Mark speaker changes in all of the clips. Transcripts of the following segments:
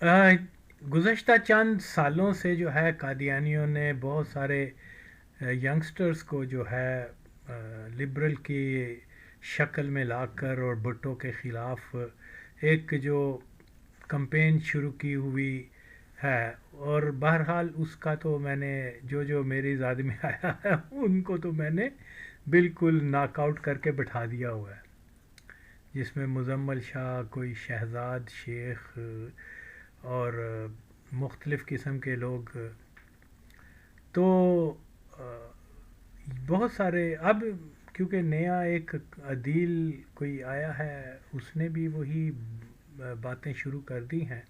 Speaker 1: گزشتہ چند سالوں سے جو ہے قادیانیوں نے بہت سارے ینگسٹرز کو جو ہے لبرل کی شکل میں لا کر اور بھٹو کے خلاف ایک جو کمپین شروع کی ہوئی ہے، اور بہرحال اس کا تو میں نے جو میری ذات میں آیا ہے ان کو تو میں نے بالکل ناک آؤٹ کر کے بٹھا دیا ہوا ہے، جس میں مزمل شاہ، کوئی شہزاد شیخ اور مختلف قسم کے لوگ، تو بہت سارے اب کیونکہ نیا ایک عدیل کوئی آیا ہے، اس نے بھی وہی باتیں شروع کر دی ہیں،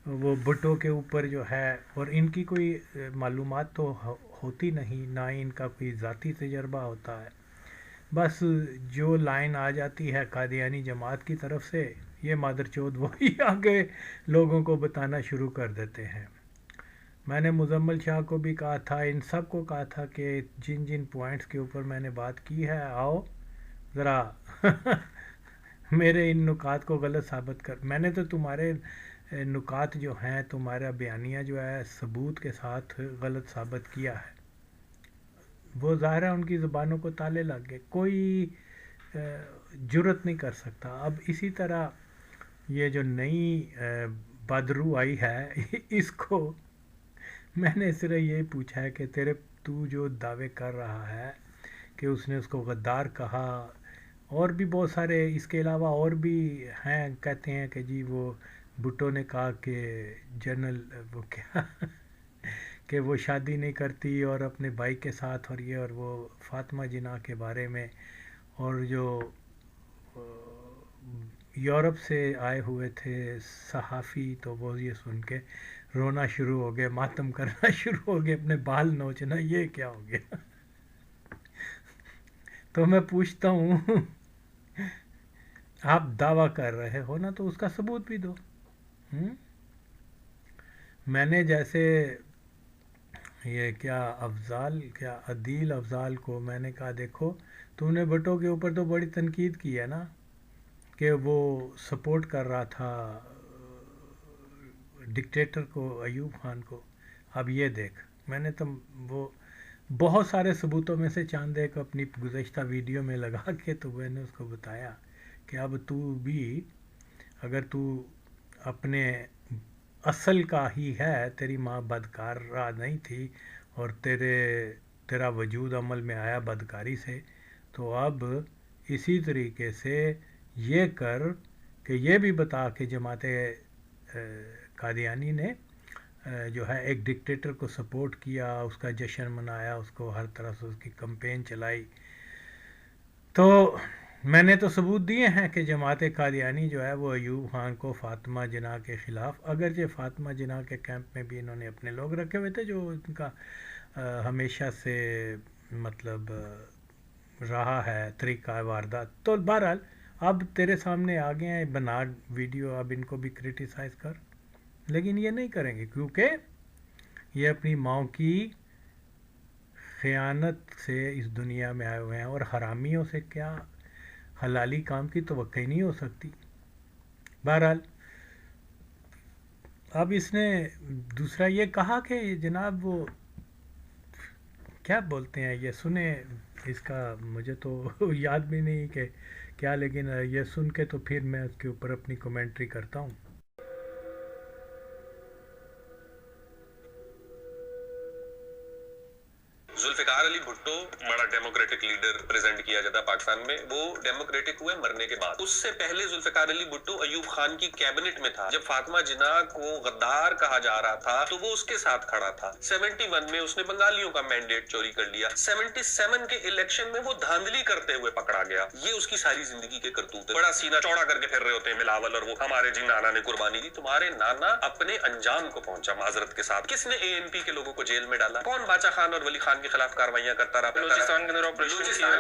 Speaker 1: وہ بھٹو کے اوپر جو ہے، اور ان کی کوئی معلومات تو ہوتی نہیں، نہ ہی ان کا کوئی ذاتی تجربہ ہوتا ہے، بس جو لائن آ جاتی ہے قادیانی جماعت کی طرف سے، یہ مادر چود وہی آگے لوگوں کو بتانا شروع کر دیتے ہیں۔ میں نے مزمل شاہ کو بھی کہا تھا، ان سب کو کہا تھا کہ جن جن پوائنٹس کے اوپر میں نے بات کی ہے، آؤ ذرا میرے ان نکات کو غلط ثابت کر، میں نے تو تمہارے نکات جو ہیں، تمہارا بیانیہ جو ہے ثبوت کے ساتھ غلط ثابت کیا ہے۔ وہ ظاہر ہے ان کی زبانوں کو تالے لگ گئے، کوئی جرت نہیں کر سکتا۔ اب اسی طرح یہ جو نئی بدرو آئی ہے اس کو میں نے صرف یہی پوچھا ہے کہ تو جو دعوے کر رہا ہے کہ اس نے اس کو غدار کہا، اور بھی بہت سارے اس کے علاوہ اور بھی ہیں، کہتے ہیں کہ جی وہ بھٹو نے کہا کہ جنرل وہ کیا کہ وہ شادی نہیں کرتی اور اپنے بھائی کے ساتھ، اور یہ، اور وہ فاطمہ جناح کے بارے میں، اور جو یورپ سے آئے ہوئے تھے صحافی، تو وہ یہ سن کے رونا شروع ہو گئے، ماتم کرنا شروع ہو گئے، اپنے بال نوچنا، یہ کیا ہو گیا؟ تو میں پوچھتا ہوں آپ دعویٰ کر رہے ہو نا، تو اس کا ثبوت بھی دو۔ میں نے جیسے یہ کیا عدیل افضال کو میں نے کہا دیکھو، تم نے بھٹو کے اوپر تو بڑی تنقید کی ہے نا کہ وہ سپورٹ کر رہا تھا ڈکٹیٹر کو، ایوب خان کو، اب یہ دیکھ، میں نے تو وہ بہت سارے ثبوتوں میں سے چاند ایک اپنی گزشتہ ویڈیو میں لگا کے تو میں نے اس کو بتایا کہ اب تو بھی، اگر تو اپنے اصل کا ہی ہے، تیری ماں بدکار راہ نہیں تھی اور تیرا وجود عمل میں آیا بدکاری سے، تو اب اسی طریقے سے یہ کر کہ یہ بھی بتا کہ جماعت قادیانی نے جو ہے ایک ڈکٹیٹر کو سپورٹ کیا، اس کا جشن منایا، اس کو ہر طرح سے اس کی کمپین چلائی۔ تو میں نے تو ثبوت دیے ہیں کہ جماعت قادیانی جو ہے وہ ایوب خان کو فاطمہ جناح کے خلاف، اگرچہ فاطمہ جناح کے کیمپ میں بھی انہوں نے اپنے لوگ رکھے ہوئے تھے جو ان کا ہمیشہ سے مطلب رہا ہے طریقہ واردات، تو بہرحال اب تیرے سامنے آ گئے ہیں، بنا ویڈیو، اب ان کو بھی کرٹیسائز کر، لیکن یہ نہیں کریں گے کیونکہ یہ اپنی ماں کی خیانت سے اس دنیا میں آئے ہوئے ہیں، اور حرامیوں سے کیا حلالی کام کی توقع ہی نہیں ہو سکتی۔ بہرحال اب اس نے دوسرا یہ کہا کہ جناب وہ کیا بولتے ہیں، یہ سنیں، اس کا مجھے تو یاد بھی نہیں کہ کیا، لیکن یہ سن کے تو پھر میں اس کے اوپر اپنی کمنٹری کرتا ہوں۔
Speaker 2: ذوالفقار علی بھٹو بڑا ڈیموکریٹک لیڈر پریزنٹ کیا جاتا ہے پاکستان میں، وہ ڈیموکریٹک ہوئے مرنے کے بعد۔ اس سے پہلے ذوالفقار علی بھٹو ایوب خان کی کیبنٹ میں تھا، جب فاطمہ جناح کو غدار کہا جا رہا تھا تو وہ اس کے ساتھ کھڑا تھا۔ 71 میں اس نے بنگالیوں کا مینڈیٹ چوری کر لیا، 77 کے الیکشن میں وہ دھاندلی کرتے ہوئے پکڑا گیا۔ یہ اس کی ساری زندگی کے کرتوت ہے۔ بڑا سینہ چوڑا کر کے پھر رہے ہوتے ہیں بلاول، اور وہ ہمارے جی نانا نے قربانی دی۔ تمہارے نانا اپنے انجام کو پہنچا معذرت کے ساتھ۔ کس نے ANP کے لوگوں کو جیل میں ڈالا؟ کون باچا خان اور ولی خان کے خلاف کاروائیاں کرتا رہا؟ بلوچستان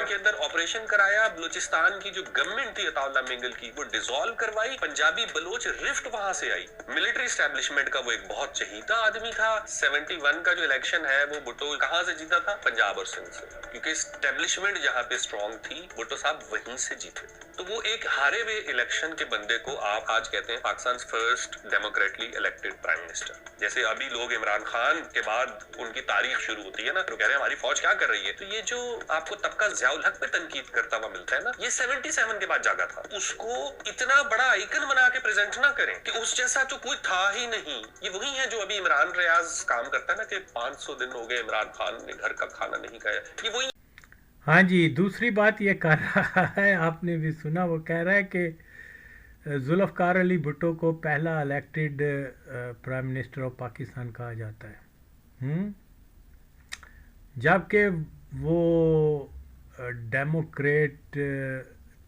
Speaker 2: کے اندر آپریشن کرایا، بلوچستان کی جو گورنمنٹ تھی عطا اللہ مینگل کی، وہ ڈیزالو کروائی، پنجابی بلوچ رفٹ وہاں سے آئی۔ ملٹری اسٹیبلشمنٹ کا وہ ایک بہت چہیتا آدمی تھا۔ 71 کا جو الیکشن ہے وہ بھٹو کہاں سے جیتا تھا؟ پنجاب اور سندھ سے، کیونکہ اسٹیبلشمنٹ جہاں پہ اسٹرانگ تھی بھٹو صاحب وہیں سے جیتے تھے۔ تو وہ ایک ہارے ہوئے الیکشن کے بندے کو آپ آج کہتے ہیں Pakistan first democratically elected prime minister. جیسے ابھی لوگ عمران خان کے بعد ان کی تاریخ شروع ہوتی ہے نا، تو کہہ رہے ہیں ہماری فوج کیا کر رہی ہے. تو یہ جو آپ کو طبقہ ضیاء الحق پہ تنقید کرتا ہوا ملتا ہے نا، یہ 77 کے بعد جاگا تھا. اس کو اتنا بڑا آئیکن بنا کے پریزنٹ نہ کریں کہ اس جیسا تو کوئی تھا ہی نہیں. یہ وہی ہے جو ابھی عمران ریاض کام کرتا ہے نا کہ 500 دن ہو گئے عمران خان نے گھر کا کھانا نہیں کھایا. یہ وہی.
Speaker 1: ہاں جی، دوسری بات یہ کر رہا ہے، آپ نے بھی سنا، وہ کہہ رہا ہے کہ ذوالفقار علی بھٹو کو پہلا elected prime minister of Pakistan کہا جاتا ہے، جبکہ وہ ڈیموکریٹ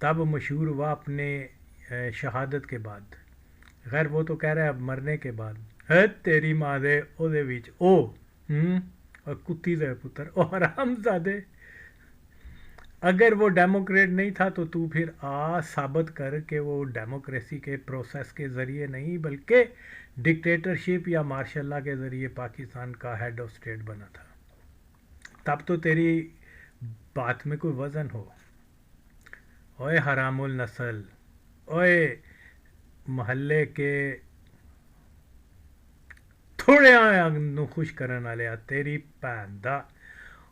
Speaker 1: تب مشہور ہوا اپنے شہادت کے بعد. خیر وہ تو کہہ رہا ہے اب مرنے کے بعد تیری ماں دے او دے وچ او اور کتی دے پتر او حرام زادے. اگر وہ ڈیموکریٹ نہیں تھا تو پھر ثابت کر کہ وہ ڈیموکریسی کے پروسیس کے ذریعے نہیں بلکہ ڈکٹیٹرشپ یا مارشل لا کے ذریعے پاکستان کا ہیڈ آف اسٹیٹ بنا تھا. تب تو تیری بات میں کوئی وزن ہو. اوے حرام النسل، اوے محلے کے تھوڑے نو خوش کرن والے تیری بھن دا،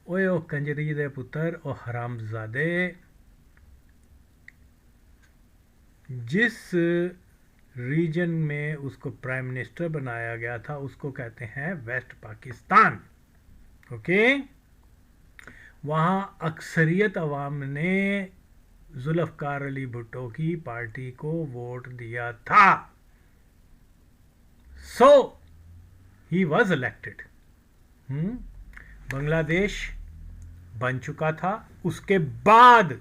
Speaker 1: اوے او کنجری دے پتر، او حرام زادے. جس ریجن میں اس کو پرائم منسٹر بنایا گیا تھا اس کو کہتے ہیں ویسٹ پاکستان. اوکے، وہاں اکثریت عوام نے ذوالفقار علی بھٹو کی پارٹی کو ووٹ دیا تھا. سو ہی واز الیکٹڈ. بنگلہ دیش بن چکا تھا، اس کے بعد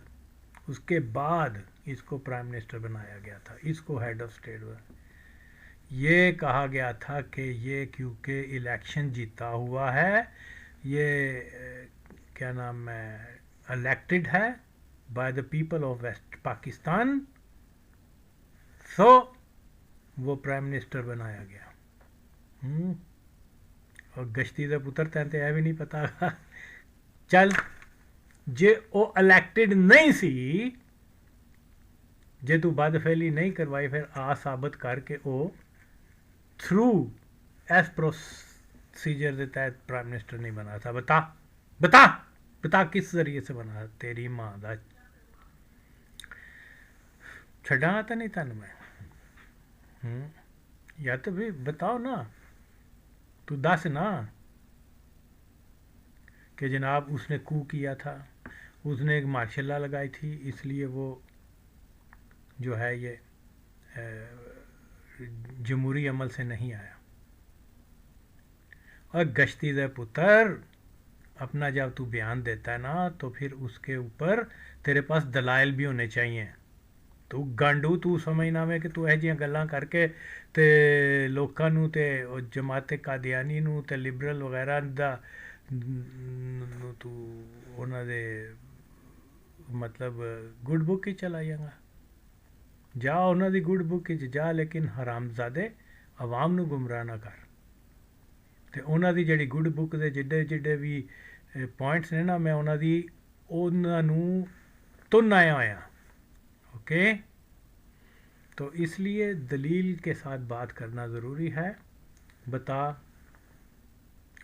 Speaker 1: اس کو پرائم منسٹر بنایا گیا تھا، اس کو ہیڈ آف اسٹیٹ. یہ کہا گیا تھا کہ یہ کیونکہ الیکشن جیتا ہوا ہے، یہ کیا نام ہے، الیکٹڈ ہے by the people of West Pakistan, so وہ پرائم منسٹر بنایا گیا. اور گشتی دے پتر تینتے یہ بھی نہیں پتا چل جے او الیکٹڈ نہیں سی، جے تو بد فعلی نہیں کروائی، پھر ثابت کر کے او تھرو ایس پروسیجر دے تحت پرائم منسٹر نہیں بنا تھا. بتا بتا بتا کس ذریعے سے بنا. تیری ماں دا چھڈانا تو نہیں تن میں، یا تو بھی بتاؤ نا، تو دس نا کہ جناب اس نے کو کیا تھا، اس نے ایک مارشل لا لگائی تھی، اس لیے وہ جو ہے یہ جمہوری عمل سے نہیں آیا. اور گشتی دے پتر اپنا جب تو بیان دیتا ہے نا تو پھر اس کے اوپر تیرے پاس دلائل بھی ہونے چاہیے. تو گانڈو تو سمجھنا میں کہ تو یہ جیاں گلاں کر کے تے لوکاں نو تے جماعت قادیانی نو تے لبرل وغیرہ دا تو انہاں دے مطلب گڈ بک ہی چلائیاں گا. جا انہاں دی گڈ بک ہی جا، لیکن حرام زادے عوام نو گمراہ نہ کر. تے انہاں دی جڑی گڈ بک دے جڑے بھی پوائنٹس نے نا، میں انہاں نو تن آیا ہویا. اوکے، تو اس لیے دلیل کے ساتھ بات کرنا ضروری ہے. بتا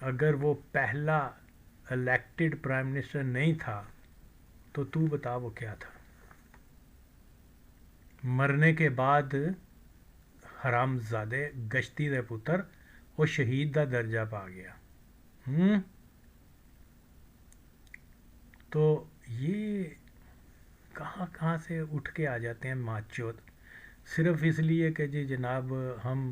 Speaker 1: اگر وہ پہلا الیکٹڈ پرائم منسٹر نہیں تھا تو بتا وہ کیا تھا. مرنے کے بعد حرام زادے گشتی دے پتر وہ شہید دا درجہ پا گیا. تو یہ کہاں سے اٹھ کے آ جاتے ہیں ماچوت، صرف اس لیے کہ جی جناب ہم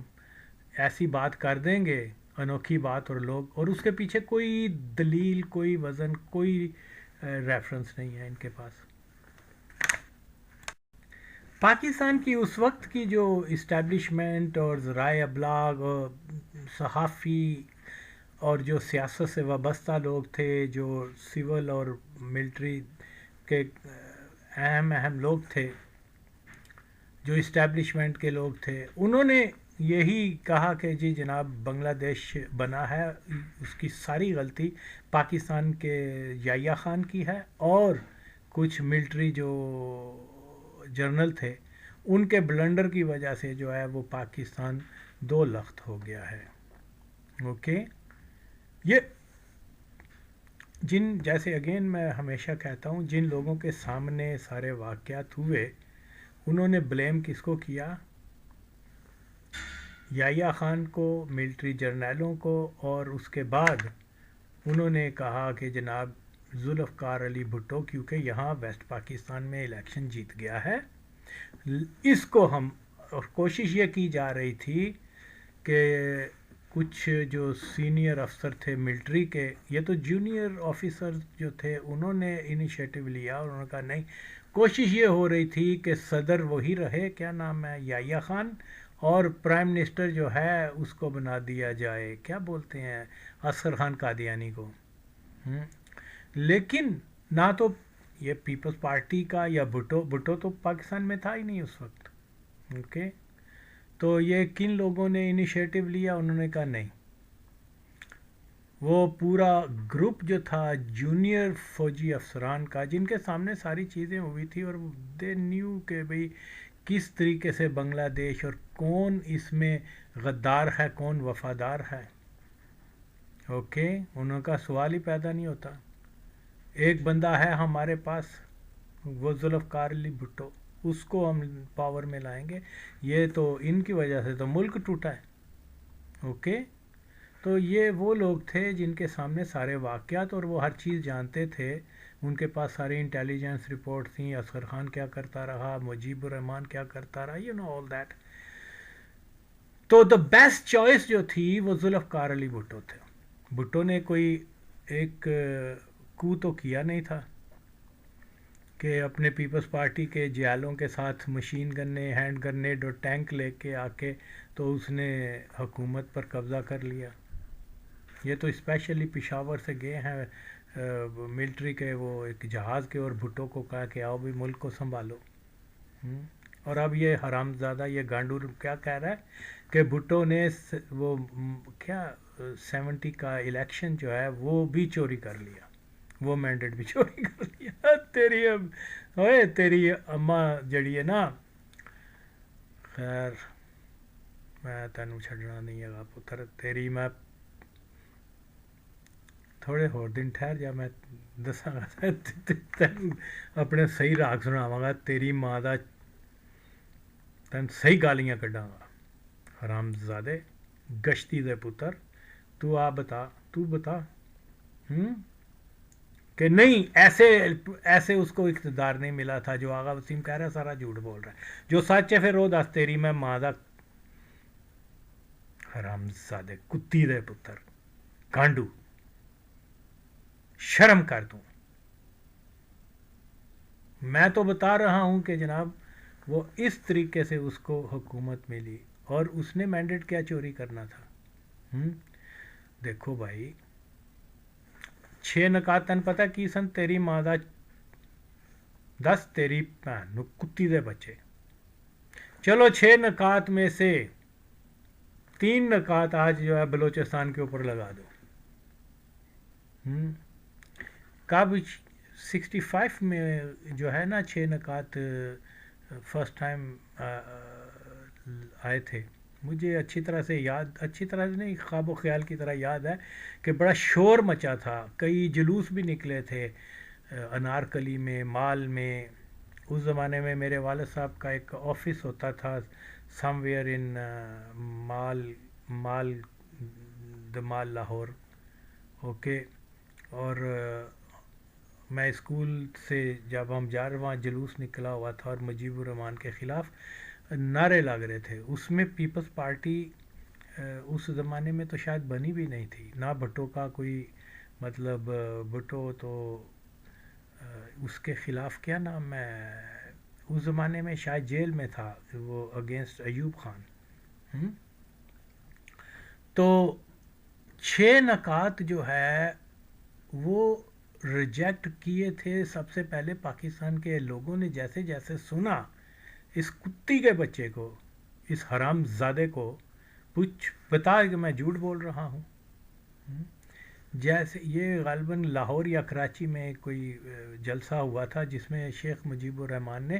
Speaker 1: ایسی بات کر دیں گے، انوکھی بات، اور لوگ، اور اس کے پیچھے کوئی دلیل، کوئی وزن، کوئی ریفرنس نہیں ہے ان کے پاس. پاکستان کی اس وقت کی جو اسٹیبلشمنٹ اور ذرائع ابلاغ اور صحافی اور جو سیاست سے وابستہ لوگ تھے، جو سول اور ملٹری کے اہم لوگ تھے، جو اسٹیبلشمنٹ کے لوگ تھے، انہوں نے یہی کہا کہ جی جناب بنگلہ دیش بنا ہے، اس کی ساری غلطی پاکستان کے یحییٰ خان کی ہے اور کچھ ملٹری جو جرنل تھے ان کے بلنڈر کی وجہ سے جو ہے وہ پاکستان دو لخت ہو گیا ہے. اوکے, یہ جیسے اگین میں ہمیشہ کہتا ہوں, جن لوگوں کے سامنے سارے واقعات ہوئے انہوں نے بلیم کس کو کیا؟ یحییٰ خان کو, ملٹری جرنیلوں کو, اور اس کے بعد انہوں نے کہا کہ جناب ذوالفقار علی بھٹو کیونکہ یہاں ویسٹ پاکستان میں الیکشن جیت گیا ہے, اس کو ہم, اور کوشش یہ کی جا رہی تھی کہ کچھ جو سینئر افسر تھے ملٹری کے, یہ تو جونیئر آفیسر جو تھے انہوں نے انیشیٹو لیا اور انہوں نے کہا نہیں, کوشش یہ ہو رہی تھی کہ صدر وہی رہے, کیا نام ہے, یحییٰ خان, اور پرائم منسٹر جو ہے اس کو بنا دیا جائے, کیا بولتے ہیں, اصغر خان قادیانی کو. لیکن نہ تو یہ پیپلز پارٹی کا یا بھٹو تو پاکستان میں تھا ہی نہیں اس وقت. اوکے, تو یہ کن لوگوں نے انیشیٹو لیا؟ انہوں نے کہا نہیں, وہ پورا گروپ جو تھا جونیئر فوجی افسران کا جن کے سامنے ساری چیزیں ہوئی تھی اور دے نیو کہ بھئی کس طریقے سے بنگلہ دیش اور کون اس میں غدار ہے کون وفادار ہے. اوکے, انہوں کا سوال ہی پیدا نہیں ہوتا. ایک بندہ ہے ہمارے پاس, وہ ذوالفقار علی بھٹو, اس کو ہم پاور میں لائیں گے, یہ تو ان کی وجہ سے تو ملک ٹوٹا ہے. اوکے, تو یہ وہ لوگ تھے جن کے سامنے سارے واقعات, اور وہ ہر چیز جانتے تھے, ان کے پاس ساری انٹیلیجنس رپورٹ تھیں, اصغر خان کیا کرتا رہا, مجیب الرحمان کیا کرتا رہا, یو نو آل دیٹ. تو دا بیسٹ چوائس جو تھی وہ ذوالفقار علی بھٹو تھے. بھٹو نے کوئی ایک کو تو کیا نہیں تھا کہ اپنے پیپلز پارٹی کے جیالوں کے ساتھ مشین گنے, ہینڈ گرنیڈ اور ٹینک لے کے آ کے تو اس نے حکومت پر قبضہ کر لیا. یہ تو اسپیشلی پشاور سے گئے ہیں ملٹری کے وہ ایک جہاز کے, اور بھٹو کو کہا کہ آؤ بھی ملک کو سنبھالو. اور اب یہ حرام زادہ یہ گانڈور کیا کہہ رہا ہے کہ بھٹو نے وہ کیا 70 کا الیکشن جو ہے وہ بھی چوری کر لیا, وہ مینڈیٹ بھی چوری کر لیا. تیری اماں جڑی ہے نا, خیر میں تینوں چھڑنا نہیں ہے پتر, تیری میں تھوڑے ہور دن ٹھہر جا, میں دساں گا تینوں اپنے صحیح راگ سناواں گا, تیری ماں دا تین صحیح گالیاں کڈاں گا. حرام زادے گشتی دے پتر, تو آ بتا, تو بتا کہ نہیں ایسے اس کو اقتدار نہیں ملا تھا. جو آغا وسیم کہہ رہا ہے سارا جھوٹ بول رہا ہے, جو سچ ہے پھر وہ دس, تیری میں ماں دا حرام زادے کتی دے پتر گانڈو, شرم کر دوں. میں تو بتا رہا ہوں کہ جناب وہ اس طریقے سے اس کو حکومت ملی, اور اس نے مینڈیٹ کیا چوری کرنا تھا. دیکھو بھائی 6 نکات تن پتہ کی سن, تیری ماں دا 10 تیری بہن نو کتی دے بچے. چلو 6 نکات میں سے 3 نکات آج جو ہے بلوچستان کے اوپر لگا دو. کب 65 میں جو ہے نا 6 نکات فرسٹ ٹائم آئے تھے, مجھے اچھی طرح سے نہیں, خواب و خیال کی طرح یاد ہے کہ بڑا شور مچا تھا, کئی جلوس بھی نکلے تھے انارکلی میں, مال میں. اس زمانے میں میرے والد صاحب کا ایک آفس ہوتا تھا somewhere in mall Lahore. Okay, اور میں اسکول سے جب ہم جا رہے وہاں جلوس نکلا ہوا تھا اور مجیب الرحمان کے خلاف نعرے لگ رہے تھے. اس میں پیپلز پارٹی اس زمانے میں تو شاید بنی بھی نہیں تھی, نہ بھٹو کا کوئی مطلب, بھٹو تو اس کے خلاف کیا نام ہے, اس زمانے میں شاید جیل میں تھا وہ اگینسٹ ایوب خان. تو 6 نکات جو ہے وہ ریجیکٹ کیے تھے سب سے پہلے پاکستان کے لوگوں نے. جیسے جیسے سنا اس کتی کے بچے کو, اس حرام زادے کو پوچھ بتا کہ میں جھوٹ بول رہا ہوں. جیسے یہ غالباً لاہور یا کراچی میں کوئی جلسہ ہوا تھا جس میں شیخ مجیب الرحمان نے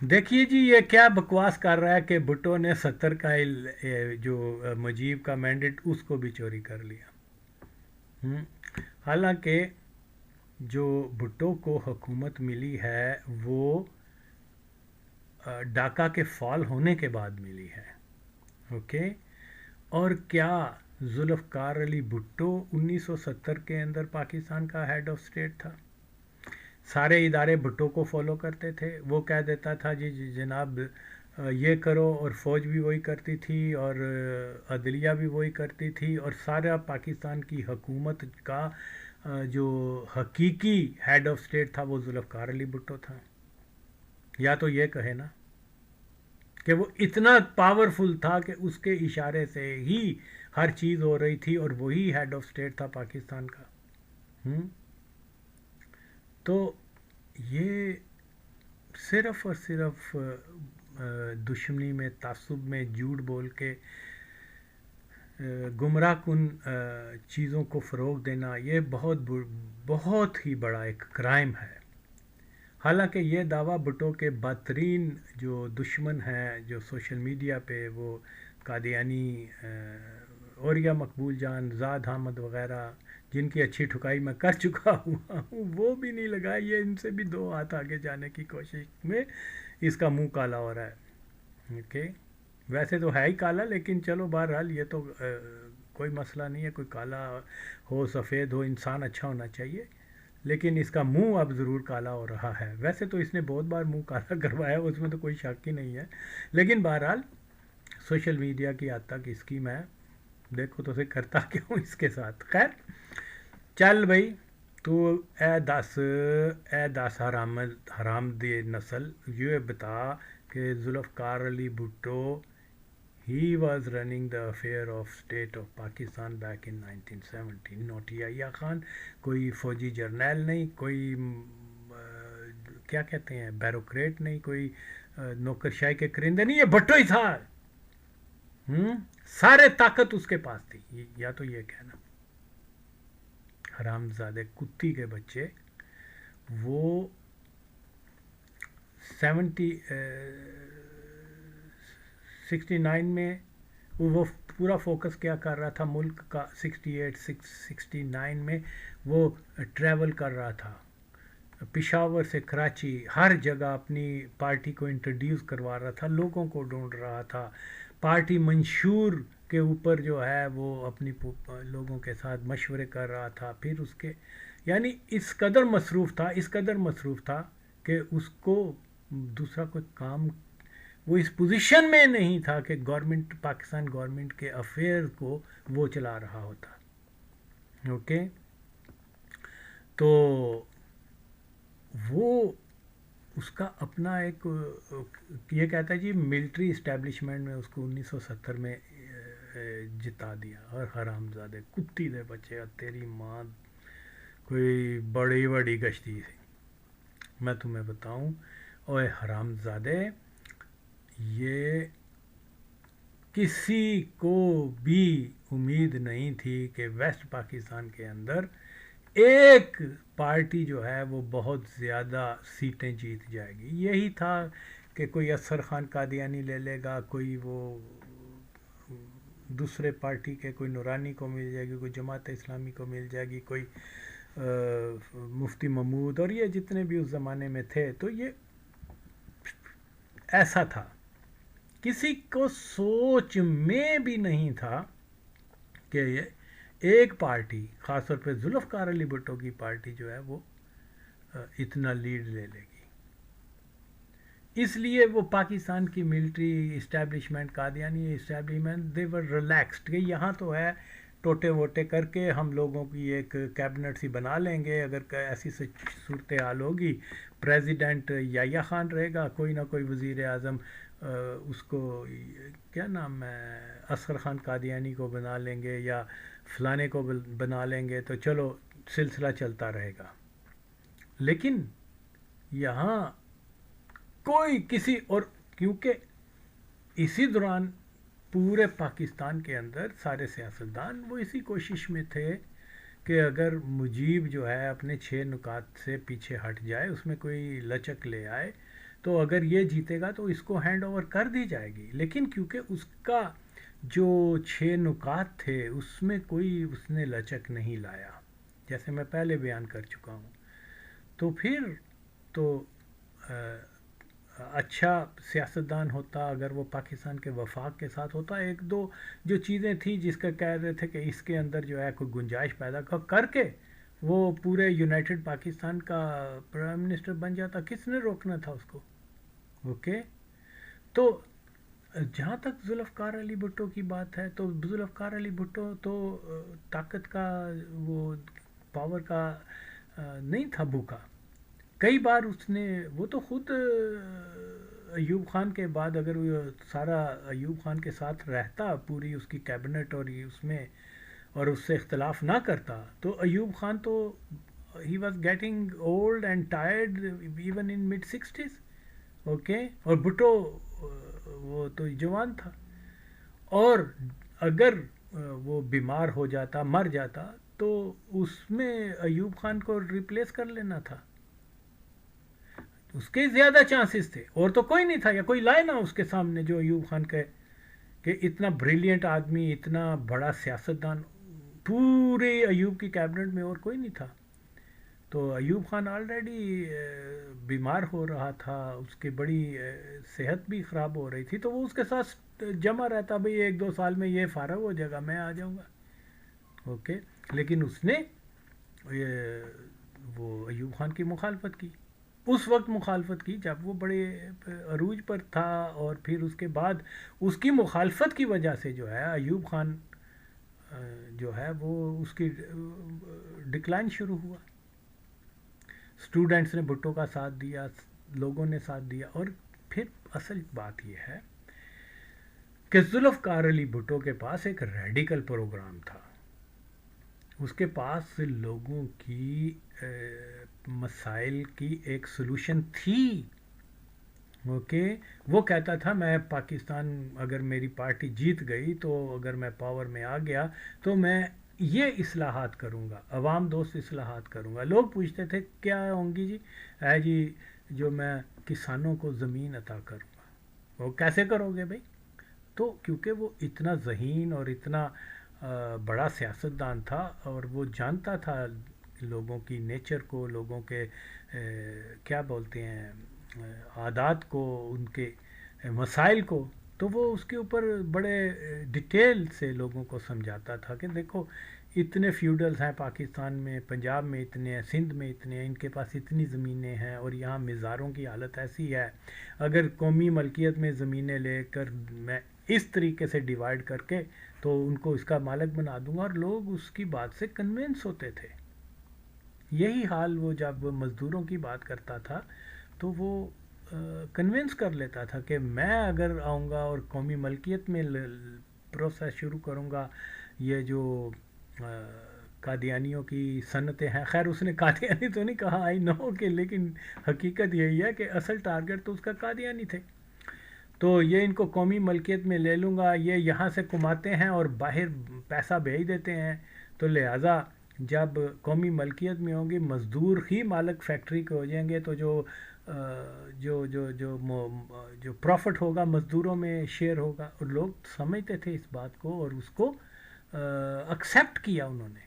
Speaker 1: دیکھیے جی یہ کیا بکواس کر رہا ہے کہ بھٹو نے 70 کا جو مجیب کا مینڈیٹ اس کو بھی چوری کر لیا. حالانکہ جو بھٹو کو حکومت ملی ہے وہ ڈاکا کے فال ہونے کے بعد ملی ہے. اوکے. اور کیا ذوالفقار علی بھٹو 1970 کے اندر پاکستان کا ہیڈ آف اسٹیٹ تھا؟ سارے ادارے بھٹو کو فالو کرتے تھے. وہ کہہ دیتا تھا جی جناب یہ کرو، اور فوج بھی وہی کرتی تھی اور عدلیہ بھی وہی کرتی تھی، اور سارا پاکستان کی حکومت کا جو حقیقی ہیڈ آف اسٹیٹ تھا وہ ذوالفقار علی بھٹو تھا. یا تو یہ کہے نا کہ وہ اتنا پاورفل تھا کہ اس کے اشارے سے ہی ہر چیز ہو رہی تھی اور وہی ہیڈ آف اسٹیٹ تھا پاکستان کا. تو یہ صرف اور صرف دشمنی میں، تعصب میں، جھوٹ بول کے گمراہ کن چیزوں کو فروغ دینا، یہ بہت ہی بڑا ایک کرائم ہے. حالانکہ یہ دعویٰ بھٹو کے بدترین جو دشمن ہیں جو سوشل میڈیا پہ وہ قادیانی، اوریا مقبول جان، زاد حامد وغیرہ، جن کی اچھی ٹھکائی میں کر چکا ہوا ہوں، وہ بھی نہیں لگائے. یہ ان سے بھی 2 ہاتھ آگے جانے کی کوشش میں اس کا منہ کالا ہو رہا ہے. اوکے. ویسے تو ہے ہی کالا، لیکن چلو بہرحال یہ تو کوئی مسئلہ نہیں ہے. کوئی کالا ہو سفید ہو، انسان اچھا ہونا چاہیے، لیکن اس کا منہ اب ضرور کالا ہو رہا ہے. ویسے تو اس نے بہت بار منہ کالا کروایا، اس میں تو کوئی شک ہی نہیں ہے، لیکن بہرحال سوشل میڈیا کی حد تک اس کی میں دیکھو تو اسے کرتا کیوں اس کے ساتھ. خیر چل بھائی، تو اے دس حرام دی نسل، یہ بتا کہ Zulfikar Ali Bhutto he was running the affair of state of Pakistan back in 1970. Not Yahya Khan کوئی فوجی جرنیل نہیں، کوئی کیا کہتے ہیں بیروکریٹ نہیں، کوئی نوکرشاہی کے کرندے نہیں، یہ بھٹو ہی تھا. سارے طاقت اس کے پاس تھی. یا تو یہ کہنا حرام زادے کتی کے بچے، وہ 69 میں وہ پورا فوکس کیا کر رہا تھا ملک کا. 69 میں وہ ٹریول کر رہا تھا پشاور سے کراچی، ہر جگہ اپنی پارٹی کو انٹروڈیوس کروا رہا تھا، لوگوں کو ڈھونڈ رہا تھا، پارٹی منشور کے اوپر جو ہے وہ اپنی لوگوں کے ساتھ مشورے کر رہا تھا. پھر اس کے یعنی اس قدر مصروف تھا کہ اس کو دوسرا کوئی کام، وہ اس پوزیشن میں نہیں تھا کہ پاکستان گورنمنٹ کے افیئر کو وہ چلا رہا ہوتا. اوکے. تو وہ اس کا اپنا ایک یہ کہتا ہے جی ملٹری اسٹیبلشمنٹ میں اس کو 1970 میں جتا دیا. اور حرام زادے کتی دے بچے، اور تیری ماں کوئی بڑی گشتی تھی. میں تمہیں بتاؤں اوے حرام زادے، یہ کسی کو بھی امید نہیں تھی کہ ویسٹ پاکستان کے اندر ایک پارٹی جو ہے وہ بہت زیادہ سیٹیں جیت جائے گی. یہی تھا کہ کوئی اصغر خان قادیانی لے لے گا، کوئی وہ دوسرے پارٹی کے کوئی نورانی کو مل جائے گی، کوئی جماعت اسلامی کو مل جائے گی، کوئی مفتی محمود، اور یہ جتنے بھی اس زمانے میں تھے. تو یہ ایسا تھا، کسی کو سوچ میں بھی نہیں تھا کہ یہ ایک پارٹی، خاص طور پہ ذوالفقار علی بھٹو کی پارٹی جو ہے وہ اتنا لیڈ لے لے گی. اس لیے وہ پاکستان کی ملٹری اسٹیبلشمنٹ، قادیانی اسٹیبلشمنٹ، دے ور ریلیکسڈ کہ یہاں تو ہے ٹوٹے ووٹے کر کے ہم لوگوں کی ایک کیبنٹ سی بنا لیں گے. اگر ایسی صورتحال ہوگی، پریزیڈنٹ یحییٰ خان رہے گا، کوئی نہ کوئی وزیر اعظم اس کو کیا نام ہے اصغر خان قادیانی کو بنا لیں گے یا فلانے کو بنا لیں گے، تو چلو سلسلہ چلتا رہے گا. لیکن یہاں کوئی کسی، اور کیونکہ اسی دوران پورے پاکستان کے اندر سارے سیاستدان وہ اسی کوشش میں تھے کہ اگر مجیب جو ہے اپنے 6 نکات سے پیچھے ہٹ جائے، اس میں کوئی لچک لے آئے، تو اگر یہ جیتے گا تو اس کو ہینڈ اوور کر دی جائے گی. لیکن کیونکہ اس کا جو 6 نکات تھے اس میں کوئی اس نے لچک نہیں لایا، جیسے میں پہلے بیان کر چکا ہوں. تو پھر تو اچھا سیاستدان ہوتا اگر وہ پاکستان کے وفاق کے ساتھ ہوتا. ایک دو جو چیزیں تھیں جس کا کہہ رہے تھے کہ اس کے اندر جو ہے کوئی گنجائش پیدا کر کے وہ پورے یونائٹڈ پاکستان کا پرائم منسٹر بن جاتا. کس نے روکنا تھا اس کو؟ اوکے. تو جہاں تک ذوالفقار علی بھٹو کی بات ہے تو ذوالفقار علی بھٹو تو طاقت کا وہ پاور کا نہیں تھا بھوکا. کئی بار اس نے وہ تو خود ایوب خان کے بعد اگر وہ سارا ایوب خان کے ساتھ رہتا پوری اس کی کیبنٹ اور اس میں اور اس سے اختلاف نہ کرتا تو ایوب خان تو he was getting old and tired even in mid 60s. Okay. اور بھٹو وہ تو جوان تھا، اور اگر وہ بیمار ہو جاتا مر جاتا تو اس میں ایوب خان کو ریپلیس کر لینا تھا. اس کے زیادہ چانسز تھے، اور تو کوئی نہیں تھا، یا کوئی لائے نا اس کے سامنے جو ایوب خان کے کہ اتنا بریلینٹ آدمی، اتنا بڑا سیاستدان پورے ایوب کی کیبنٹ میں اور کوئی نہیں تھا. تو ایوب خان آلریڈی بیمار ہو رہا تھا، اس کی بڑی صحت بھی خراب ہو رہی تھی، تو وہ اس کے ساتھ جمع رہتا، بھئی 1-2 سال میں یہ فارغ ہو جائے گا میں آ جاؤں گا. اوکے. لیکن اس نے وہ ایوب خان کی مخالفت کی، اس وقت مخالفت کی جب وہ بڑے عروج پر تھا، اور پھر اس کے بعد اس کی مخالفت کی وجہ سے جو ہے ایوب خان جو ہے وہ اس کی ڈکلائن شروع ہوا. اسٹوڈنٹس نے بھٹو کا ساتھ دیا، لوگوں نے ساتھ دیا. اور پھر اصل بات یہ ہے کہ ذوالفقار علی بھٹو کے پاس ایک ریڈیکل پروگرام تھا. اس کے پاس لوگوں کی مسائل کی ایک سلوشن تھی. اوکے. وہ کہتا تھا میں پاکستان اگر میری پارٹی جیت گئی تو اگر میں پاور میں آ گیا تو میں یہ اصلاحات کروں گا، عوام دوست اصلاحات کروں گا. لوگ پوچھتے تھے کیا ہوں گی جی؟ جی جو میں کسانوں کو زمین عطا کروں گا. وہ کیسے کرو گے بھائی؟ تو کیونکہ وہ اتنا ذہین اور اتنا بڑا سیاستدان تھا، اور وہ جانتا تھا لوگوں کی نیچر کو، لوگوں کے کیا بولتے ہیں عادات کو، ان کے مسائل کو. تو وہ اس کے اوپر بڑے ڈیٹیل سے لوگوں کو سمجھاتا تھا کہ دیکھو اتنے فیوڈلز ہیں پاکستان میں، پنجاب میں اتنے ہیں، سندھ میں اتنے ہیں، ان کے پاس اتنی زمینیں ہیں، اور یہاں مزاروں کی حالت ایسی ہے. اگر قومی ملکیت میں زمینیں لے کر میں اس طریقے سے ڈیوائیڈ کر کے تو ان کو اس کا مالک بنا دوں گا. اور لوگ اس کی بات سے کنونس ہوتے تھے. یہی حال وہ جب مزدوروں کی بات کرتا تھا تو وہ کنونس کر لیتا تھا کہ میں اگر آؤں گا اور قومی ملکیت میں پروسیس شروع کروں گا، یہ جو قادیانیوں کی صنعتیں ہیں، خیر اس نے قادیانی تو نہیں کہا آئی نو کہ، لیکن حقیقت یہی ہے کہ اصل ٹارگٹ تو اس کا قادیانی تھے. تو یہ ان کو قومی ملکیت میں لے لوں گا، یہ یہاں سے کماتے ہیں اور باہر پیسہ بھیج دیتے ہیں، تو لہٰذا جب قومی ملکیت میں ہوں گی مزدور ہی مالک فیکٹری کے ہو جائیں گے، تو جو پروفٹ ہوگا مزدوروں میں شیئر ہوگا. اور لوگ سمجھتے تھے اس بات کو اور اس کو ایکسیپٹ کیا انہوں نے.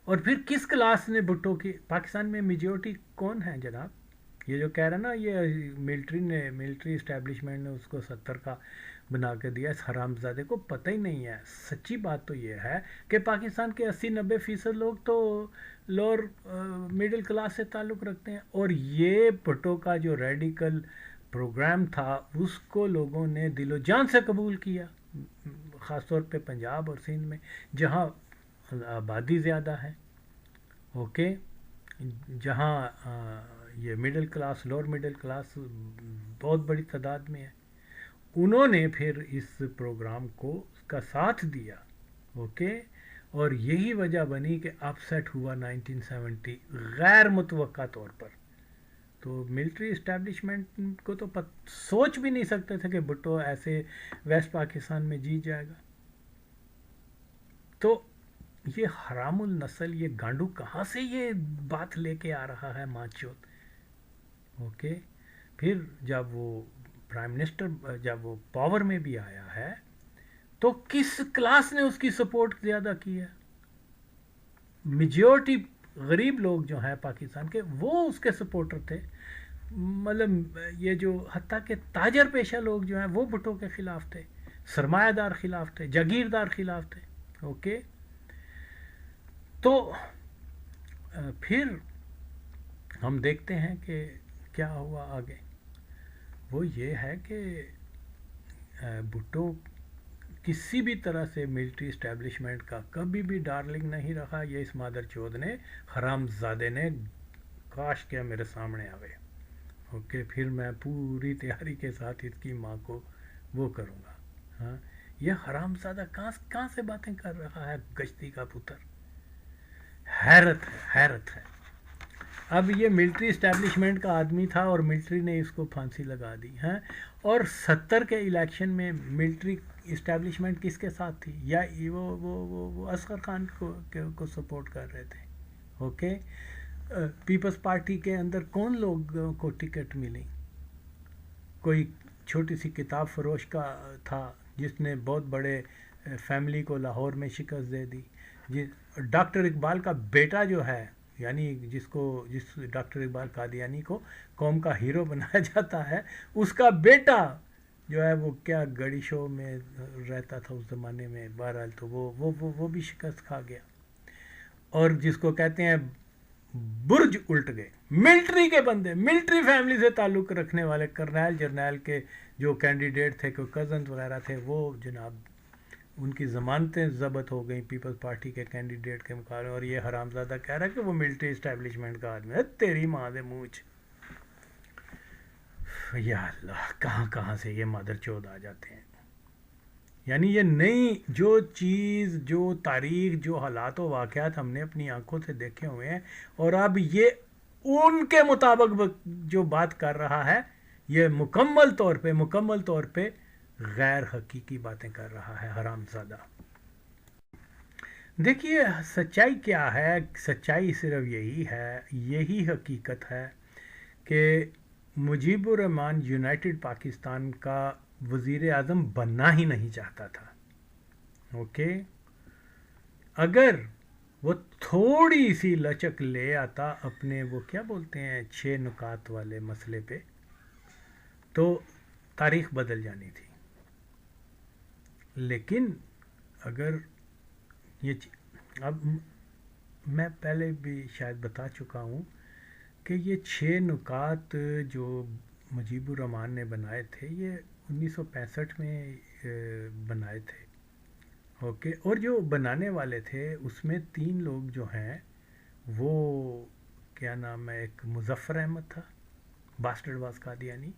Speaker 1: اور پھر کس کلاس نے بھٹو کی، پاکستان میں میجورٹی کون ہے جناب؟ یہ جو کہہ رہا نا یہ ملٹری اسٹیبلشمنٹ نے اس کو 70 کا بنا کے دیا، اس حرامزادے کو پتہ ہی نہیں ہے. سچی بات تو یہ ہے کہ پاکستان کے 80-90% لوگ تو لوور مڈل کلاس سے تعلق رکھتے ہیں. اور یہ بھٹو کا جو ریڈیکل پروگرام تھا اس کو لوگوں نے دل و جان سے قبول کیا، خاص طور پہ پنجاب اور سندھ میں جہاں آبادی زیادہ ہے. اوکے. جہاں یہ middle class, lower middle class بہت بڑی تعداد میں ہے. انہوں نے پھر اس پروگرام کو اس کا ساتھ دیا. اوکے. اور یہی وجہ بنی کہ اپ سیٹ ہوا 1970 غیر متوقع طور پر. تو ملٹری اسٹیبلشمنٹ کو تو سوچ بھی نہیں سکتے تھے کہ بھٹو ایسے ویسٹ پاکستان میں جیت جائے گا. تو یہ حرام النسل، یہ گانڈو کہاں سے یہ بات لے کے آ رہا ہے ماں چوت. اوکے. پھر جب وہ پرائم منسٹر جب وہ پاور میں بھی آیا ہے تو کس کلاس نے اس کی سپورٹ زیادہ کی ہے؟ میجورٹی غریب لوگ جو ہیں پاکستان کے وہ اس کے سپورٹر تھے. مطلب یہ جو حتیٰ کہ تاجر پیشہ لوگ جو ہیں وہ بھٹو کے خلاف تھے, سرمایہ دار خلاف تھے, جاگیردار خلاف تھے. اوکے, تو پھر ہم دیکھتے ہیں کہ کیا ہوا آگے. وہ یہ ہے کہ بھٹو کسی بھی طرح سے ملٹری اسٹیبلشمنٹ کا کبھی بھی ڈارلنگ نہیں رہا. یہ اس مادر چود نے, حرام زادے نے, کاش کیا میرے سامنے آوے. اوکے, پھر میں پوری تیاری کے ساتھ اس کی ماں کو وہ کروں گا. ہاں, یہ حرام زادہ کہاں سے باتیں کر رہا ہے, گشتی کا پتر. حیرت ہے, حیرت ہے. اب یہ ملٹری اسٹیبلشمنٹ کا آدمی تھا اور ملٹری نے اس کو پھانسی لگا دی ہیں. اور 70 کے الیکشن میں ملٹری اسٹیبلشمنٹ کس کے ساتھ تھی؟ یا وہ اصغر خان کو سپورٹ کر رہے تھے. اوکے, پیپلز پارٹی کے اندر کون لوگوں کو ٹکٹ ملی؟ کوئی چھوٹی سی کتاب فروش کا تھا جس نے بہت بڑے فیملی کو لاہور میں شکست دے دی. ڈاکٹر اقبال کا بیٹا جو ہے, یعنی جس ڈاکٹر اقبال قادیانی کو قوم کا ہیرو بنایا جاتا ہے, اس کا بیٹا جو ہے وہ کیا گڑی شو میں رہتا تھا اس زمانے میں. بہرحال تو وہ بھی شکست کھا گیا. اور جس کو کہتے ہیں برج الٹ گئے, ملٹری کے بندے, ملٹری فیملی سے تعلق رکھنے والے کرنیل جرنیل کے جو کینڈیڈیٹ تھے, کوئی کزنز وغیرہ تھے, وہ جناب ان کی ضمانتیں ضبط ہو گئیں پیپلز پارٹی کے کینڈیڈیٹ کے مقابلے. اور یہ حرامزادہ کہہ رہا ہے کہ وہ ملٹری اسٹیبلشمنٹ کا آدمی ہے. تیری ماں دے منہ. یا اللہ, کہاں سے یہ مادر چود آ جاتے ہیں. یعنی یہ نئی جو چیز, جو تاریخ, جو حالات و واقعات ہم نے اپنی آنکھوں سے دیکھے ہوئے ہیں, اور اب یہ ان کے مطابق جو بات کر رہا ہے, یہ مکمل طور پہ غیر حقیقی باتیں کر رہا ہے حرام زادہ. دیکھیے سچائی کیا ہے. سچائی صرف یہی ہے, یہی حقیقت ہے کہ مجیب الرحمان یونائٹڈ پاکستان کا وزیر اعظم بننا ہی نہیں چاہتا تھا. اوکے, اگر وہ تھوڑی سی لچک لے آتا اپنے وہ کیا بولتے ہیں 6 نکات والے مسئلے پہ, تو تاریخ بدل جانی تھی. لیکن اگر اب میں پہلے بھی شاید بتا چکا ہوں کہ یہ 6 نکات جو مجیب الرحمان نے بنائے تھے یہ 1965 میں بنائے تھے. اوکے, اور جو بنانے والے تھے اس میں 3 لوگ جو ہیں وہ کیا نام ہے, ایک مظفر احمد تھا, باسٹرڈ واز قادیانی,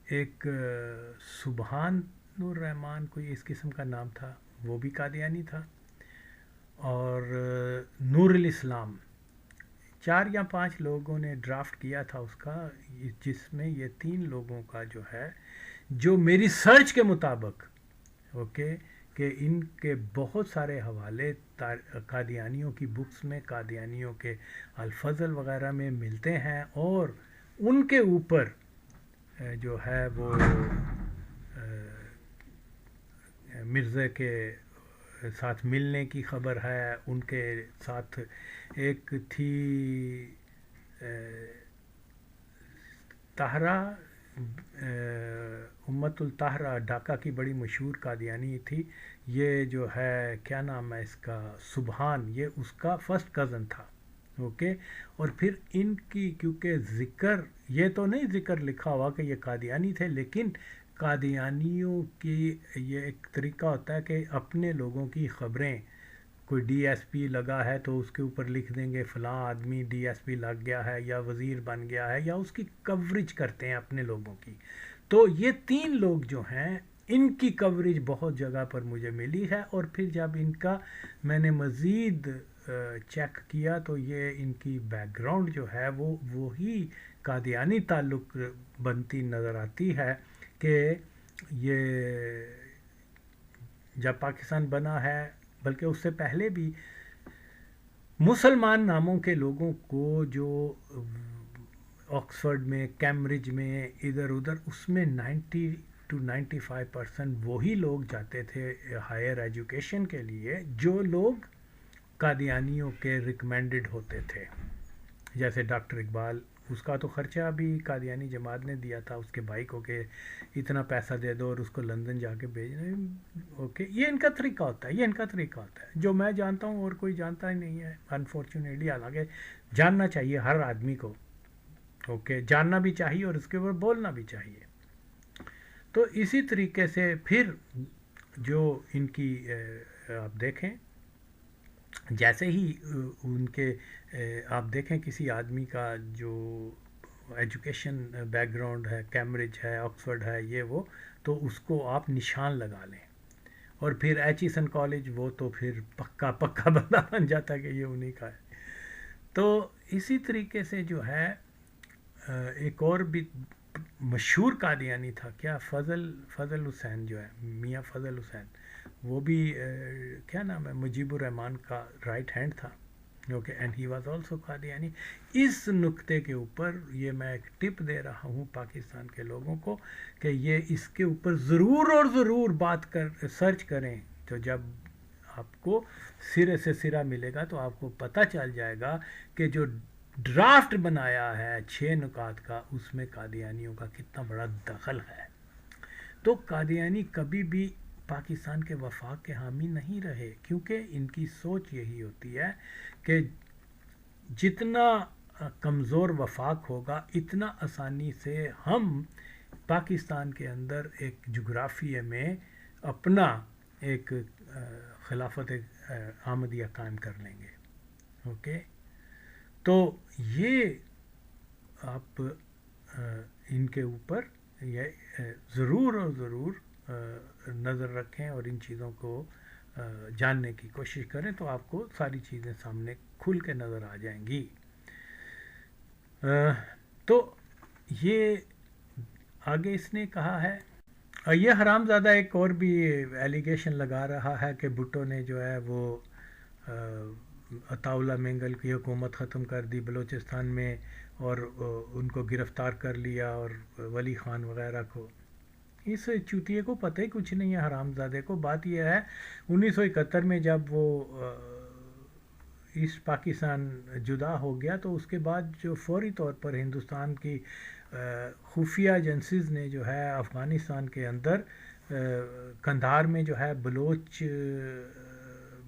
Speaker 1: ایک سبحان الرحمان کوئی اس قسم کا نام تھا, وہ بھی قادیانی تھا, اور نور الاسلام. 4 یا 5 لوگوں نے ڈرافٹ کیا تھا اس کا, جس میں یہ 3 لوگوں کا جو ہے, جو میری سرچ کے مطابق اوکے کہ ان کے بہت سارے حوالے قادیانیوں کی بکس میں, قادیانیوں کے الفضل وغیرہ میں ملتے ہیں, اور ان کے اوپر جو ہے وہ مرزا کے ساتھ ملنے کی خبر ہے. ان کے ساتھ ایک تھی طاہرہ, امت الطاہرہ, ڈھاکہ کی بڑی مشہور قادیانی تھی. یہ جو ہے کیا نام ہے اس کا, سبحان, یہ اس کا فرسٹ کزن تھا. اوکے, اور پھر ان کی کیونکہ ذکر, یہ تو نہیں ذکر لکھا ہوا کہ یہ قادیانی تھے, لیکن قادیانیوں کی یہ ایک طریقہ ہوتا ہے کہ اپنے لوگوں کی خبریں, کوئی ڈی ایس پی لگا ہے تو اس کے اوپر لکھ دیں گے فلاں آدمی ڈی ایس پی لگ گیا ہے یا وزیر بن گیا ہے, یا اس کی کوریج کرتے ہیں اپنے لوگوں کی. تو یہ 3 لوگ جو ہیں ان کی کوریج بہت جگہ پر مجھے ملی ہے. اور پھر جب ان کا میں نے مزید چیک کیا تو یہ ان کی بیک گراؤنڈ جو ہے وہ وہی قادیانی تعلق بنتی نظر آتی ہے کہ یہ جب پاکستان بنا ہے, بلکہ اس سے پہلے بھی مسلمان ناموں کے لوگوں کو جو آکسفورڈ میں، کیمبرج میں، ادھر ادھر، اس میں 90 to 95% وہی لوگ جاتے تھے ہائر ایجوکیشن کے لیے جو لوگ قادیانیوں کے ریکمینڈڈ ہوتے تھے. جیسے ڈاکٹر اقبال، اس کا تو خرچہ بھی قادیانی جماعت نے دیا تھا اس کے بھائی کو کہ اتنا پیسہ دے دو اور اس کو لندن جا کے بھیجنا. اوکے، یہ ان کا طریقہ ہوتا ہے، یہ ان کا طریقہ ہوتا ہے جو میں جانتا ہوں اور کوئی جانتا ہی نہیں ہے انفارچونیٹلی. حالانکہ جاننا چاہیے ہر آدمی کو، اوکے، جاننا بھی چاہیے اور اس کے اوپر بولنا بھی چاہیے. تو اسی طریقے سے پھر جو ان کی آپ دیکھیں، جیسے ہی ان کے آپ دیکھیں کسی آدمی کا جو ایجوکیشن بیک گراؤنڈ ہے، کیمبرج ہے، آکسفورڈ ہے، یہ وہ، تو اس کو آپ نشان لگا لیں. اور پھر ایچیسن کالج، وہ تو پھر پکا بندہ بن جاتا ہے کہ یہ انہی کا ہے. تو اسی طریقے سے جو ہے ایک اور بھی مشہور قادیانی تھا، کیا فضل حسین جو ہے، میاں فضل حسین، وہ بھی کیا نام ہے، مجیب الرحمان کا رائٹ ہینڈ تھا. Okay, and he was also Qadiani. اس نقطے کے اوپر یہ میں ایک ٹپ دے رہا ہوں پاکستان کے لوگوں کو کہ یہ اس کے اوپر ضرور اور ضرور بات سرچ کریں. تو جب آپ کو سرے سے سرا ملے گا تو آپ کو پتہ چل جائے گا کہ جو ڈرافٹ بنایا ہے 6 نکات کا، اس میں قادیانیوں کا کتنا بڑا دخل ہے. تو قادیانی کبھی بھی پاکستان کے وفاق کے حامی نہیں رہے، کیونکہ ان کی سوچ یہی ہوتی ہے کہ جتنا کمزور وفاق ہوگا اتنا آسانی سے ہم پاکستان کے اندر ایک جغرافیے میں اپنا ایک خلافت احمدیہ قائم کر لیں گے. اوکے، تو یہ آپ ان کے اوپر یہ ضرور اور ضرور نظر رکھیں اور ان چیزوں کو جاننے کی کوشش کریں تو آپ کو ساری چیزیں سامنے کھل کے نظر آ جائیں گی. تو یہ آگے اس نے کہا ہے، یہ حرام زادہ ایک اور بھی ایلیگیشن لگا رہا ہے کہ بھٹو نے جو ہے وہ عطا اللہ مینگل کی حکومت ختم کر دی بلوچستان میں اور ان کو گرفتار کر لیا اور ولی خان وغیرہ کو. اس چوتیے کو پتہ ہی کچھ نہیں ہے حرام زادے کو. بات یہ ہے 1971 میں جب وہ ایسٹ پاکستان جدا ہو گیا تو اس کے بعد جو فوری طور پر ہندوستان کی خفیہ ایجنسیز نے جو ہے افغانستان کے اندر قندھار میں جو ہے بلوچ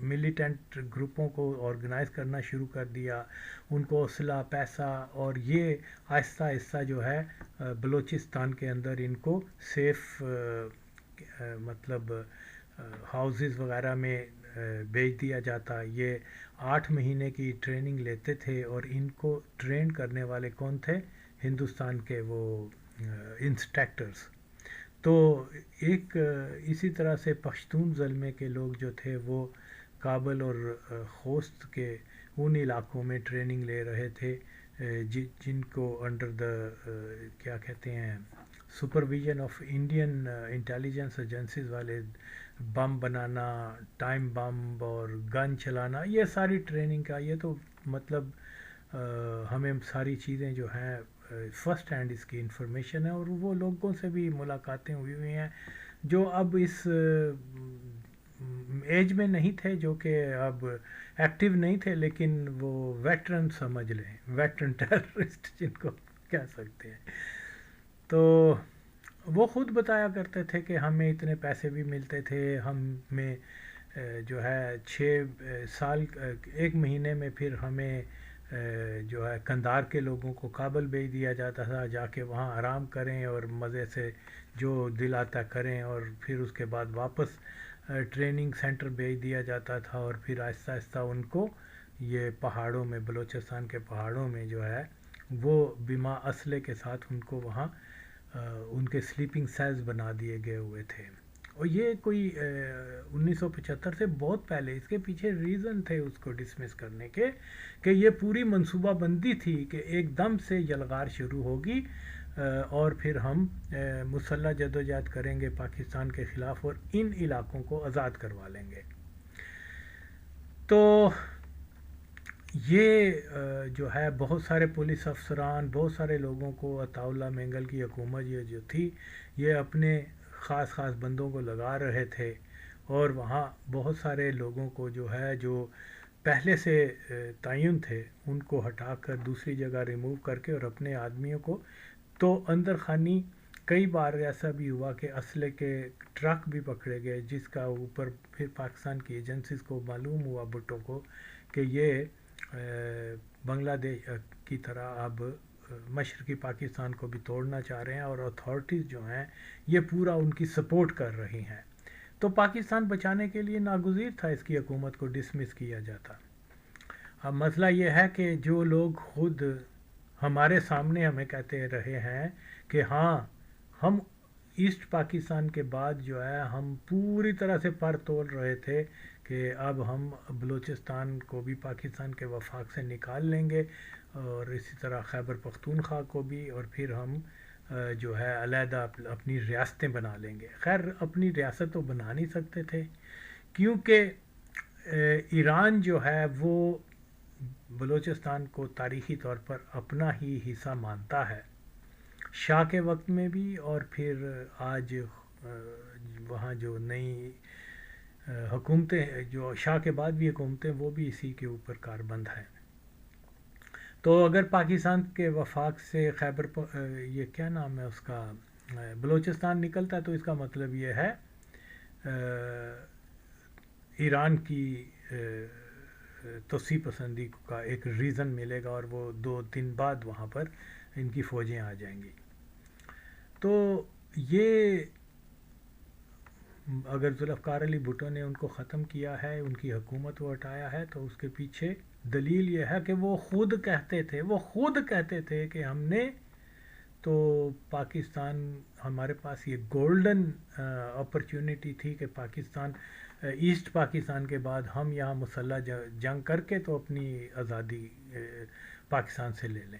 Speaker 1: ملیٹنٹ گروپوں کو آرگنائز کرنا شروع کر دیا، ان کو اسلحہ، پیسہ، اور یہ آہستہ آہستہ جو ہے بلوچستان کے اندر ان کو سیف مطلب ہاؤسز وغیرہ میں بھیج دیا جاتا. یہ 8 مہینے کی ٹریننگ لیتے تھے اور ان کو ٹرین کرنے والے کون تھے؟ ہندوستان کے وہ انسٹرکٹرز. تو ایک اسی طرح سے پشتون زلمے کے لوگ جو تھے وہ کابل اور خوست کے ان علاقوں میں ٹریننگ لے رہے تھے جن کو انڈر دا کیا کہتے ہیں supervision of Indian intelligence agencies والے بم بنانا، ٹائم بم اور گن چلانا، یہ ساری ٹریننگ کا، یہ تو مطلب ہمیں ساری چیزیں جو ہیں فرسٹ ہینڈ اس کی انفارمیشن ہے. اور وہ لوگوں سے بھی ملاقاتیں ہوئی ہیں جو اب اس ایج میں نہیں تھے، جو کہ اب ایکٹیو نہیں تھے، لیکن وہ ویٹرن سمجھ لیں، ویٹرن ٹیررسٹ جن کو کہہ سکتے ہیں. تو وہ خود بتایا کرتے تھے کہ ہمیں اتنے پیسے بھی ملتے تھے، ہمیں جو ہے 6 سال 1 مہینے میں پھر ہمیں جو ہے قندھار کے لوگوں کو کابل بھیج دیا جاتا تھا، جا کے وہاں آرام کریں اور مزے سے جو دل آتا کریں، اور پھر اس کے بعد واپس ٹریننگ سینٹر بھیج دیا جاتا تھا. اور پھر آہستہ آہستہ ان کو یہ پہاڑوں میں، بلوچستان کے پہاڑوں میں جو ہے وہ بما اسلحے کے ساتھ ان کو وہاں ان کے سلیپنگ سیلز بنا دیے گئے ہوئے تھے. اور یہ کوئی 1975 سے بہت پہلے، اس کے پیچھے ریزن تھے اس کو ڈسمس کرنے کے، کہ یہ پوری منصوبہ بندی تھی کہ ایک دم سے یلغار شروع ہوگی اور پھر ہم مسلح جدوجہد کریں گے پاکستان کے خلاف اور ان علاقوں کو آزاد کروا لیں گے. تو یہ جو ہے بہت سارے پولیس افسران، بہت سارے لوگوں کو عطا اللہ مینگل کی حکومت یہ جو تھی یہ اپنے خاص خاص بندوں کو لگا رہے تھے، اور وہاں بہت سارے لوگوں کو جو ہے جو پہلے سے تعین تھے ان کو ہٹا کر دوسری جگہ ریموو کر کے اور اپنے آدمیوں کو، تو اندر خانی کئی بار ایسا بھی ہوا کہ اسلحے کے ٹرک بھی پکڑے گئے، جس کا اوپر پھر پاکستان کی ایجنسیز کو معلوم ہوا بھٹو کو کہ یہ بنگلہ دیش کی طرح اب مشرقی پاکستان کو بھی توڑنا چاہ رہے ہیں، اور اتھارٹیز جو ہیں یہ پورا ان کی سپورٹ کر رہی ہیں، تو پاکستان بچانے کے لیے ناگزیر تھا اس کی حکومت کو ڈسمس کیا جاتا۔ اب مسئلہ یہ ہے کہ جو لوگ خود ہمارے سامنے ہمیں کہتے رہے ہیں کہ ہاں ہم ایسٹ پاکستان کے بعد جو ہے ہم پوری طرح سے پر تول رہے تھے کہ اب ہم بلوچستان کو بھی پاکستان کے وفاق سے نکال لیں گے، اور اسی طرح خیبر پختونخوا کو بھی، اور پھر ہم جو ہے علیحدہ اپنی ریاستیں بنا لیں گے۔ خیر اپنی ریاست تو بنا نہیں سکتے تھے، کیونکہ ایران جو ہے وہ بلوچستان کو تاریخی طور پر اپنا ہی حصہ مانتا ہے، شاہ کے وقت میں بھی، اور پھر آج وہاں جو نئی حکومتیں جو شاہ کے بعد بھی حکومتیں وہ بھی اسی کے اوپر کاربند ہیں۔ تو اگر پاکستان کے وفاق سے یہ کیا نام ہے اس کا، بلوچستان نکلتا ہے، تو اس کا مطلب یہ ہے ایران کی توسیع پسندی کا ایک ریزن ملے گا، اور وہ 2 دن بعد وہاں پر ان کی فوجیں آ جائیں گی۔ تو یہ اگر ذوالفقار علی بھٹو نے ان کو ختم کیا ہے، ان کی حکومت کو ہٹایا ہے، تو اس کے پیچھے دلیل یہ ہے کہ وہ خود کہتے تھے کہ ہم نے تو پاکستان، ہمارے پاس یہ گولڈن اپرچونٹی تھی کہ پاکستان ایسٹ پاکستان کے بعد ہم یہاں مسلح جنگ کر کے تو اپنی آزادی پاکستان سے لے لیں۔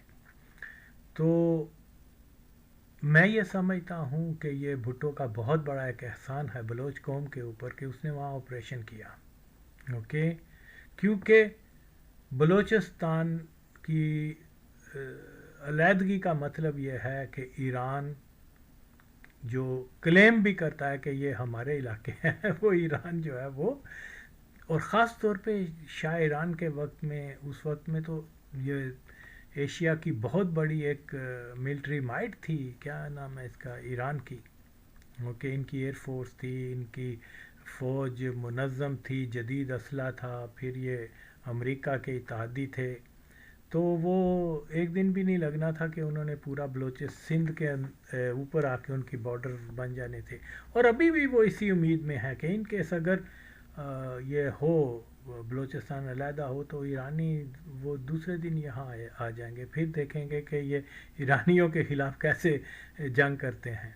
Speaker 1: تو میں یہ سمجھتا ہوں کہ یہ بھٹو کا بہت بڑا ایک احسان ہے بلوچ قوم کے اوپر کہ اس نے وہاں آپریشن کیا، اوکے، کیونکہ بلوچستان کی علیحدگی کا مطلب یہ ہے کہ ایران جو کلیم بھی کرتا ہے کہ یہ ہمارے علاقے ہیں، وہ ایران جو ہے وہ، اور خاص طور پہ شاہ ایران کے وقت میں، اس وقت میں تو یہ ایشیا کی بہت بڑی ایک ملٹری مائٹ تھی، کیا نام ہے اس کا، ایران کی، اوکے، ان کی ایئر فورس تھی، ان کی فوج منظم تھی، جدید اسلحہ تھا، پھر یہ امریکہ کے اتحادی تھے، تو وہ ایک دن بھی نہیں لگنا تھا کہ انہوں نے پورا سندھ کے اوپر آ کے ان کی بارڈر بن جانے تھے، اور ابھی بھی وہ اسی امید میں ہے کہ ان کیس اگر یہ ہو، بلوچستان علیحدہ ہو، تو ایرانی وہ دوسرے دن یہاں آ جائیں گے، پھر دیکھیں گے کہ یہ ایرانیوں کے خلاف کیسے جنگ کرتے ہیں۔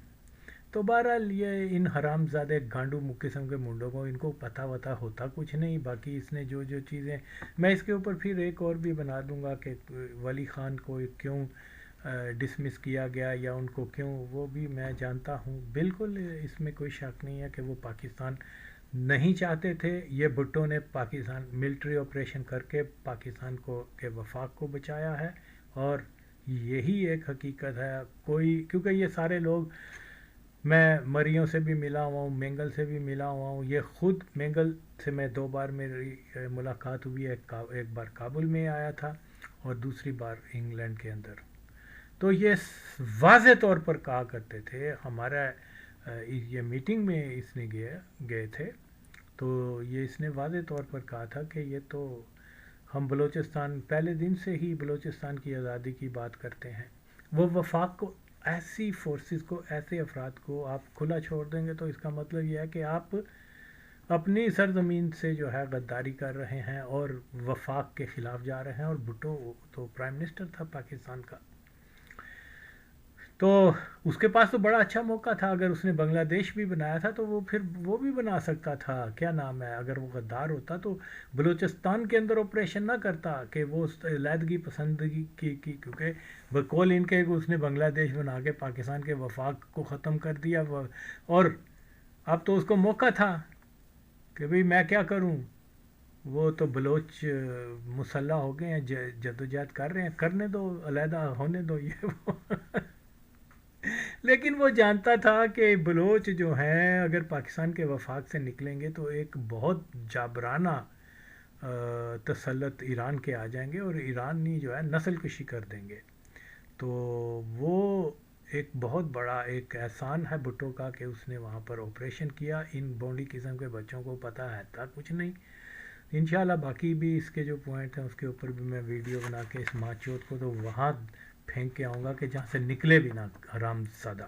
Speaker 1: تو بہرحال یہ ان حرام زادے گانڈو قسم کے منڈوں کو، ان کو پتہ وتا ہوتا کچھ نہیں، باقی اس نے جو چیزیں، میں اس کے اوپر پھر ایک اور بھی بنا دوں گا کہ ولی خان کو کیوں ڈسمس کیا گیا، یا ان کو کیوں، وہ بھی میں جانتا ہوں، بالکل اس میں کوئی شک نہیں ہے کہ وہ پاکستان نہیں چاہتے تھے۔ یہ بھٹو نے پاکستان ملٹری آپریشن کر کے پاکستان کے وفاق کو بچایا ہے، اور یہی ایک حقیقت ہے۔ کیونکہ یہ سارے لوگ، میں مریوں سے بھی ملا ہوا ہوں، مینگل سے بھی ملا ہوا ہوں، یہ خود مینگل سے میں 2 بار میری ملاقات ہوئی ہے، ایک بار کابل میں آیا تھا اور دوسری بار انگلینڈ کے اندر، تو یہ واضح طور پر کہا کرتے تھے، ہمارا یہ میٹنگ میں اس نے گئے تھے، تو یہ اس نے واضح طور پر کہا تھا کہ یہ تو ہم بلوچستان پہلے دن سے ہی بلوچستان کی آزادی کی بات کرتے ہیں۔ وہ وفاق کو، ایسی فورسز کو، ایسے افراد کو آپ کھلا چھوڑ دیں گے تو اس کا مطلب یہ ہے کہ آپ اپنی سرزمین سے جو ہے غداری کر رہے ہیں اور وفاق کے خلاف جا رہے ہیں، اور بھٹو تو پرائم منسٹر تھا پاکستان کا، تو اس کے پاس تو بڑا اچھا موقع تھا، اگر اس نے بنگلہ دیش بھی بنایا تھا تو وہ بھی بنا سکتا تھا، کیا نام ہے، اگر وہ غدار ہوتا تو بلوچستان کے اندر آپریشن نہ کرتا کہ وہ علیحدگی پسندگی کی، کیونکہ بقول ان کے اس نے بنگلہ دیش بنا کے پاکستان کے وفاق کو ختم کر دیا، اور اب تو اس کو موقع تھا کہ بھئی میں کیا کروں، وہ تو بلوچ مسلح ہو گئے ہیں، جدوجہد کر رہے ہیں، کرنے دو، علیحدہ ہونے دو یہ وہ لیکن وہ جانتا تھا کہ بلوچ جو ہیں اگر پاکستان کے وفاق سے نکلیں گے تو ایک بہت جابرانہ تسلط ایران کے آ جائیں گے اور ایرانی جو ہے نسل کشی کر دیں گے. تو وہ ایک بہت بڑا ایک احسان ہے بھٹو کا کہ اس نے وہاں پر آپریشن کیا. ان بونڈی قسم کے بچوں کو پتہ ہے تھا کچھ نہیں. انشاءاللہ باقی بھی اس کے جو پوائنٹ ہیں اس کے اوپر بھی میں ویڈیو بنا کے اس ماچوت کو تو وہاں پھینک کے آؤں گا کہ جہاں سے نکلے بھی نہ حرام زادہ.